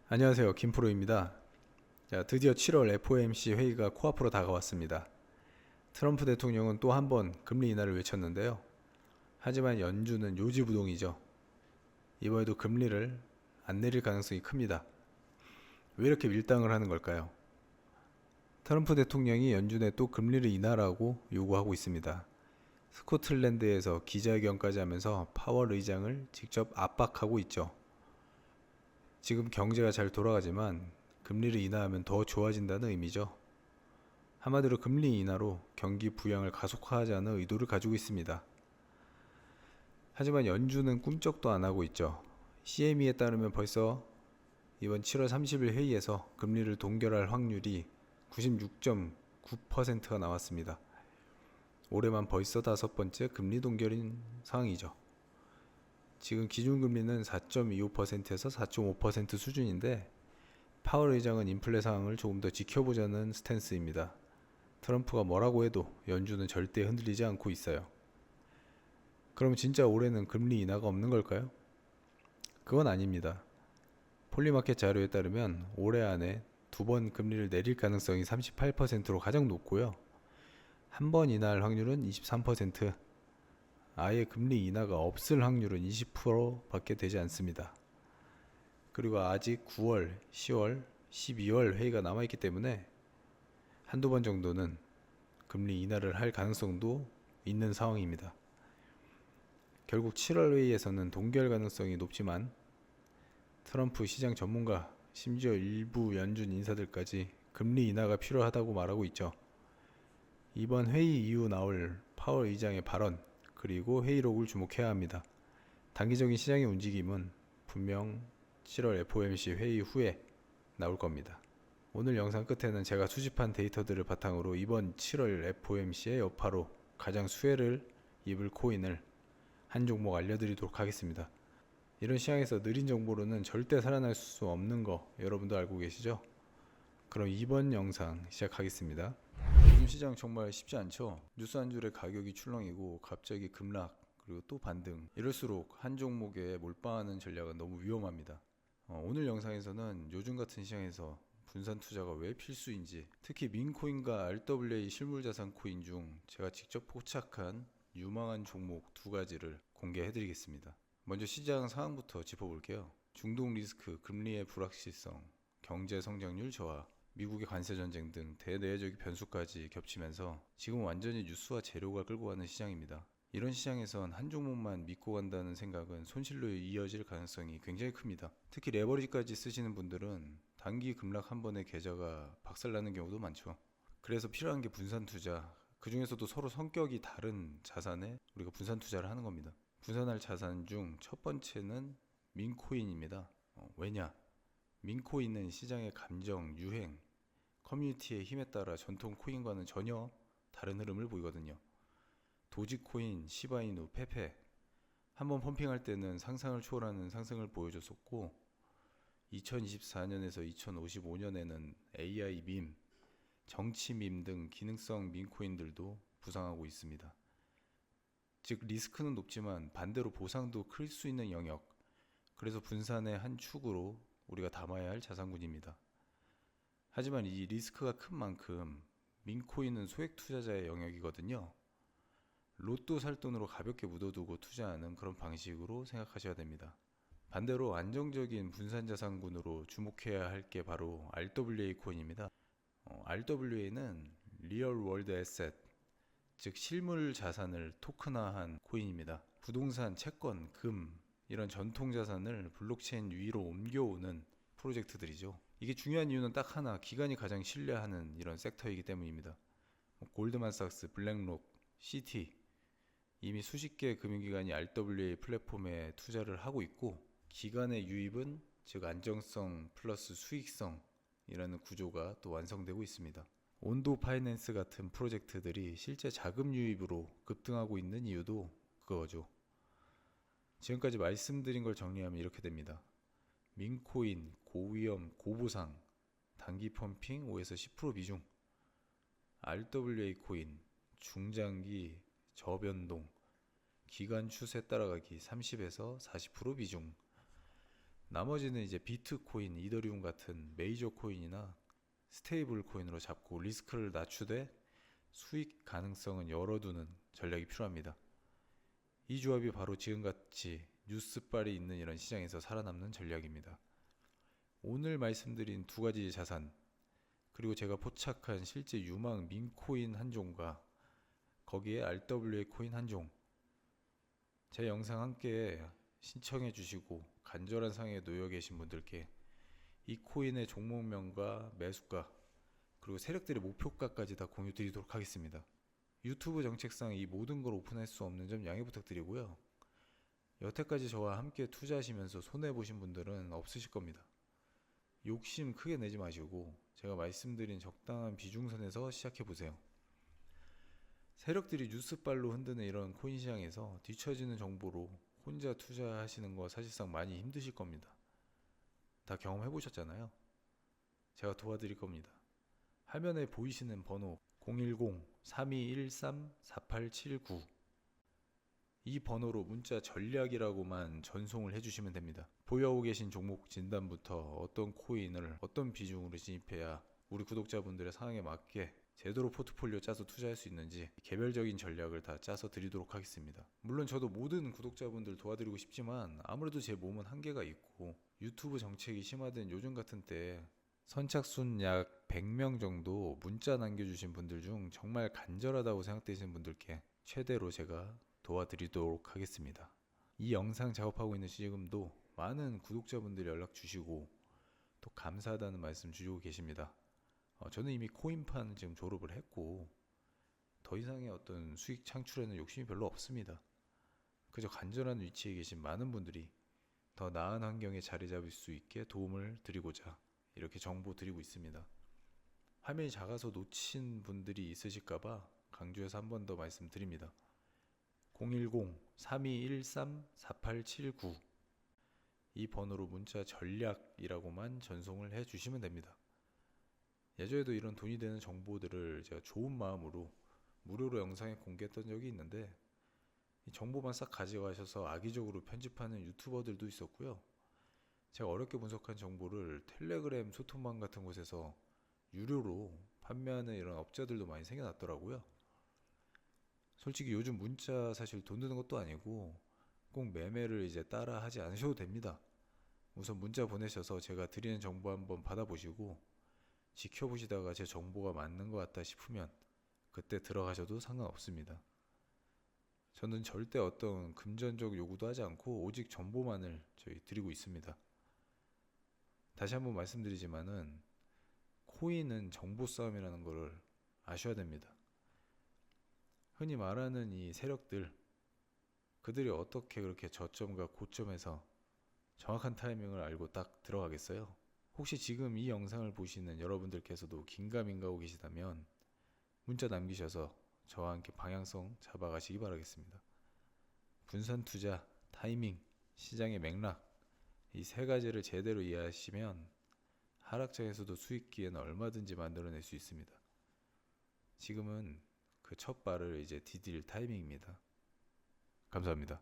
안녕하세요. 김프로입니다. 자, 드디어 7월 FOMC 회의가 코앞으로 다가왔습니다. 트럼프 대통령은 또 한 번 금리 인하를 외쳤는데요. 하지만 연준은 요지부동이죠. 이번에도 금리를 안 내릴 가능성이 큽니다. 왜 이렇게 밀당을 하는 걸까요? 트럼프 대통령이 연준에 또 금리를 인하라고 요구하고 있습니다. 스코틀랜드에서 기자회견까지 하면서 파월 의장을 직접 압박하고 있죠. 지금 경제가 잘 돌아가지만 금리를 인하하면 더 좋아진다는 의미죠. 한마디로 금리 인하로 경기 부양을 가속화하자는 의도를 가지고 있습니다. 하지만 연준은 꿈쩍도 안 하고 있죠. CME에 따르면 벌써 이번 7월 30일 회의에서 금리를 동결할 확률이 96.9%가 나왔습니다. 올해만 벌써 5번째 금리 동결인 상황이죠. 지금 기준금리는 4.25%에서 4.5% 수준인데 파월 의장은 인플레 상황을 조금 더 지켜보자는 스탠스입니다. 트럼프가 뭐라고 해도 연준은 절대 흔들리지 않고 있어요. 그럼 진짜 올해는 금리 인하가 없는 걸까요? 그건 아닙니다. 폴리마켓 자료에 따르면 올해 안에 2번 금리를 내릴 가능성이 38%로 가장 높고요. 한 번 인하할 확률은 23%, 아예 금리 인하가 없을 확률은 20%밖에 되지 않습니다. 그리고 아직 9월, 10월, 12월 회의가 남아있기 때문에 한두 번 정도는 금리 인하를 할 가능성도 있는 상황입니다. 결국 7월 회의에서는 동결 가능성이 높지만 트럼프 시장 전문가, 심지어 일부 연준 인사들까지 금리 인하가 필요하다고 말하고 있죠. 이번 회의 이후 나올 파월 의장의 발언, 그리고 회의록을 주목해야 합니다. 단기적인 시장의 움직임은 분명 7월 FOMC 회의 후에 나올 겁니다. 오늘 영상 끝에는 제가 수집한 데이터들을 바탕으로 이번 7월 FOMC의 여파로 가장 수혜를 입을 코인을 한 종목 알려드리도록 하겠습니다. 이런 시장에서 느린 정보로는 절대 살아날 수 없는 거 여러분도 알고 계시죠? 그럼 이번 영상 시작하겠습니다. 요즘 시장 정말 쉽지 않죠? 뉴스 한 줄에 가격이 출렁이고 갑자기 급락 그리고 또 반등, 이럴수록 한 종목에 몰빵하는 전략은 너무 위험합니다. 오늘 영상에서는 요즘 같은 시장에서 분산 투자가 왜 필수인지, 특히 민코인과 RWA 실물자산 코인 중 제가 직접 포착한 유망한 종목 두 가지를 공개해 드리겠습니다. 먼저 시장 상황부터 짚어볼게요. 중동 리스크, 금리의 불확실성, 경제 성장률 저하, 미국의 관세 전쟁 등 대내외적 변수까지 겹치면서 지금 완전히 뉴스와 재료가 끌고 가는 시장입니다. 이런 시장에선 한 종목만 믿고 간다는 생각은 손실로 이어질 가능성이 굉장히 큽니다. 특히 레버리지까지 쓰시는 분들은 단기 급락 한 번에 계좌가 박살나는 경우도 많죠. 그래서 필요한 게 분산 투자, 그 중에서도 서로 성격이 다른 자산에 우리가 분산 투자를 하는 겁니다. 분산할 자산 중 첫 번째는 민코인입니다. 왜냐? 민코인은 시장의 감정, 유행, 커뮤니티의 힘에 따라 전통 코인과는 전혀 다른 흐름을 보이거든요. 도지코인, 시바이누, 페페 한번 펌핑할 때는 상상을 초월하는 상승을 보여줬었고 2024년에서 2055년에는 AI 밈, 정치 밈 등 기능성 밈코인들도 부상하고 있습니다. 즉 리스크는 높지만 반대로 보상도 클 수 있는 영역, 그래서 분산의 한 축으로 우리가 담아야 할 자산군입니다. 하지만 이 리스크가 큰 만큼 민코인은 소액 투자자의 영역이거든요. 로또 살 돈으로 가볍게 묻어두고 투자하는 그런 방식으로 생각하셔야 됩니다. 반대로 안정적인 분산자산군으로 주목해야 할 게 바로 RWA 코인입니다. RWA는 리얼 월드 에셋, 즉 실물 자산을 토큰화한 코인입니다. 부동산, 채권, 금 이런 전통 자산을 블록체인 위로 옮겨오는 프로젝트들이죠. 이게 중요한 이유는 딱 하나, 기관이 가장 신뢰하는 이런 섹터이기 때문입니다. 골드만삭스, 블랙록, 시티 이미 수십 개의 금융기관이 RWA 플랫폼에 투자를 하고 있고, 기관의 유입은 즉 안정성 플러스 수익성이라는 구조가 또 완성되고 있습니다. 온도 파이낸스 같은 프로젝트들이 실제 자금 유입으로 급등하고 있는 이유도 그거죠. 지금까지 말씀드린 걸 정리하면 이렇게 됩니다. 민코인, 고위험, 고보상, 단기 펌핑 5에서 10% 비중, RWA 코인, 중장기, 저변동, 기간 추세 따라가기 30에서 40% 비중, 나머지는 이제 비트코인, 이더리움 같은 메이저 코인이나 스테이블 코인으로 잡고 리스크를 낮추되 수익 가능성은 열어두는 전략이 필요합니다. 이 조합이 바로 지금같이 뉴스빨이 있는 이런 시장에서 살아남는 전략입니다. 오늘 말씀드린 두 가지 자산, 그리고 제가 포착한 실제 유망 민코인 한 종과 거기에 RWA 코인 한 종, 제 영상 함께 신청해 주시고 간절한 상에 놓여 계신 분들께 이 코인의 종목명과 매수가, 그리고 세력들의 목표가까지 다 공유 드리도록 하겠습니다. 유튜브 정책상 이 모든 걸 오픈할 수 없는 점 양해 부탁드리고요. 여태까지 저와 함께 투자하시면서 손해보신 분들은 없으실 겁니다. 욕심 크게 내지 마시고 제가 말씀드린 적당한 비중선에서 시작해보세요. 세력들이 뉴스빨로 흔드는 이런 코인 시장에서 뒤처지는 정보로 혼자 투자하시는 거 사실상 많이 힘드실 겁니다. 다 경험해보셨잖아요. 제가 도와드릴 겁니다. 화면에 보이시는 번호 010-3213-4879, 이 번호로 문자 전략이라고만 전송을 해주시면 됩니다. 보유하고 계신 종목 진단부터 어떤 코인을 어떤 비중으로 진입해야 우리 구독자분들의 상황에 맞게 제대로 포트폴리오 짜서 투자할 수 있는지 개별적인 전략을 다 짜서 드리도록 하겠습니다. 물론 저도 모든 구독자분들 도와드리고 싶지만 아무래도 제 몸은 한계가 있고 유튜브 정책이 심화된 요즘 같은 때 선착순 약 100명 정도 문자 남겨주신 분들 중 정말 간절하다고 생각되시는 분들께 최대로 제가 도와드리도록 하겠습니다. 이 영상 작업하고 있는 지금도 많은 구독자분들 연락 주시고 또 감사하다는 말씀 주시고 계십니다. 저는 이미 코인판 지금 졸업을 했고 더 이상의 어떤 수익 창출에는 욕심이 별로 없습니다. 그저 간절한 위치에 계신 많은 분들이 더 나은 환경에 자리 잡을 수 있게 도움을 드리고자 이렇게 정보 드리고 있습니다. 화면이 작아서 놓친 분들이 있으실까봐 강조해서 한 번 더 말씀드립니다. 010-3213-4879, 이 번호로 문자 전략이라고만 전송을 해주시면 됩니다. 예전에도 이런 돈이 되는 정보들을 제가 좋은 마음으로 무료로 영상에 공개했던 적이 있는데 이 정보만 싹 가져가셔서 악의적으로 편집하는 유튜버들도 있었고요. 제가 어렵게 분석한 정보를 텔레그램 소통방 같은 곳에서 유료로 판매하는 이런 업자들도 많이 생겨났더라고요. 솔직히 요즘 문자 사실 돈 드는 것도 아니고 꼭 매매를 이제 따라 하지 않으셔도 됩니다. 우선 문자 보내셔서 제가 드리는 정보 한번 받아보시고 지켜보시다가 제 정보가 맞는 것 같다 싶으면 그때 들어가셔도 상관없습니다. 저는 절대 어떤 금전적 요구도 하지 않고 오직 정보만을 저희 드리고 있습니다. 다시 한번 말씀드리지만은 코인은 정보 싸움이라는 것을 아셔야 됩니다. 흔히 말하는 이 세력들, 그들이 어떻게 그렇게 저점과 고점에서 정확한 타이밍을 알고 딱 들어가겠어요? 혹시 지금 이 영상을 보시는 여러분들께서도 긴가민가하고 계시다면 문자 남기셔서 저와 함께 방향성 잡아가시기 바라겠습니다. 분산 투자, 타이밍, 시장의 맥락, 이 세 가지를 제대로 이해하시면 하락장에서도 수익 기회는 얼마든지 만들어낼 수 있습니다. 지금은 그 첫 발을 이제 디딜 타이밍입니다. 감사합니다.